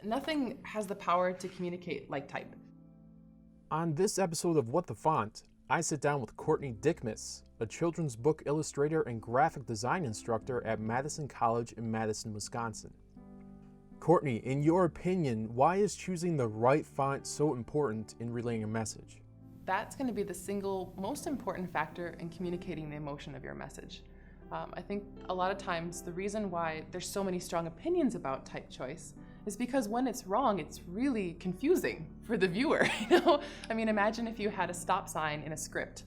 Nothing has the power to communicate like type. On this episode of What the Font, I sit down with Courtney Dicmas, a children's book illustrator and graphic design instructor at Madison College in Madison, Wisconsin. Courtney, in your opinion, why is choosing the right font so important in relaying a message? That's going to be the single most important factor in communicating the emotion of your message. I think a lot of times the reason why there's so many strong opinions about type choice is because when it's wrong, it's really confusing for the viewer. I mean, imagine if you had a stop sign in a script.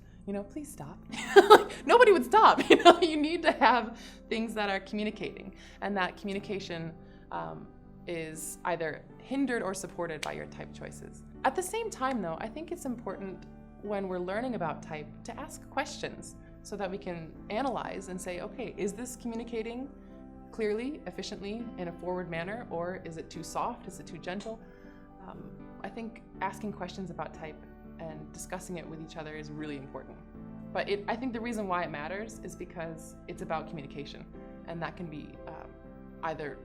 Please stop. Nobody would stop. You need to have things that are communicating, and that communication is either hindered or supported by your type choices. At the same time, though, I think it's important when we're learning about type to ask questions so that we can analyze and say, okay, is this communicating clearly, efficiently, in a forward manner, or is it too soft? Is it too gentle? I think asking questions about type and discussing it with each other is really important. But I think the reason why it matters is because it's about communication, and that can be either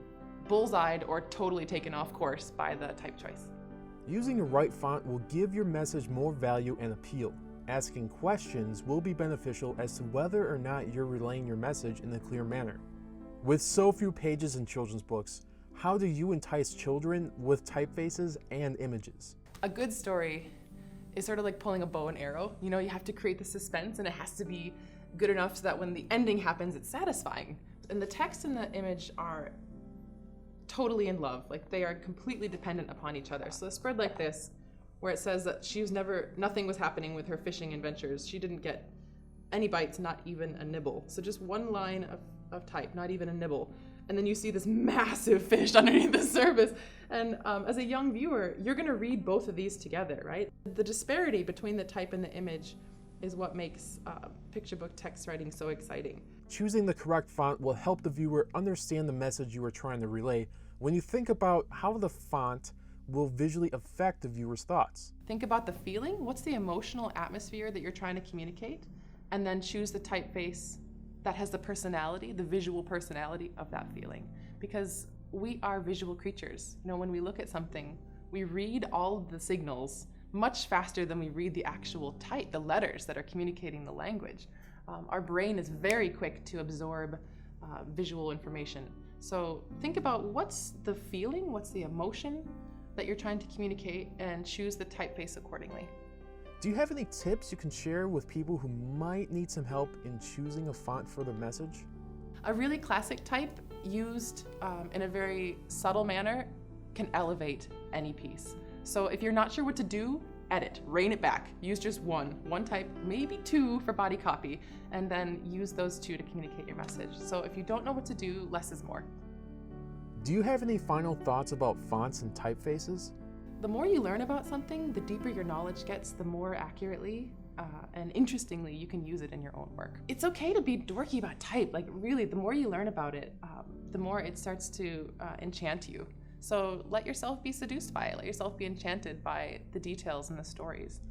bullseyed or totally taken off course by the type choice. Using the right font will give your message more value and appeal. Asking questions will be beneficial as to whether or not you're relaying your message in a clear manner. With so few pages in children's books, how do you entice children with typefaces and images? A good story is sort of like pulling a bow and arrow. You have to create the suspense, and it has to be good enough so that when the ending happens, it's satisfying. And the text and the image are totally in love. Like, they are completely dependent upon each other. So a spread like this, where it says that nothing was happening with her fishing adventures. She didn't get any bites, not even a nibble. So just one line of type, not even a nibble. And then you see this massive fish underneath the surface. And as a young viewer, you're gonna read both of these together, right? The disparity between the type and the image is what makes picture book text writing so exciting. Choosing the correct font will help the viewer understand the message you are trying to relay when you think about how the font will visually affect the viewer's thoughts. Think about the feeling. What's the emotional atmosphere that you're trying to communicate? And then choose the typeface that has the personality, the visual personality of that feeling. Because we are visual creatures. When we look at something, we read all of the signals much faster than we read the actual type, the letters that are communicating the language. Our brain is very quick to absorb visual information. So think about what's the feeling, what's the emotion that you're trying to communicate, and choose the typeface accordingly. Do you have any tips you can share with people who might need some help in choosing a font for their message? A really classic type used in a very subtle manner can elevate any piece. So if you're not sure what to do, edit, rein it back. Use just one type, maybe two for body copy, and then use those two to communicate your message. So if you don't know what to do, less is more. Do you have any final thoughts about fonts and typefaces? The more you learn about something, the deeper your knowledge gets, the more accurately and interestingly you can use it in your own work. It's okay to be dorky about type. Like, really, the more you learn about it, the more it starts to enchant you. So let yourself be seduced by it. Let yourself be enchanted by the details and the stories.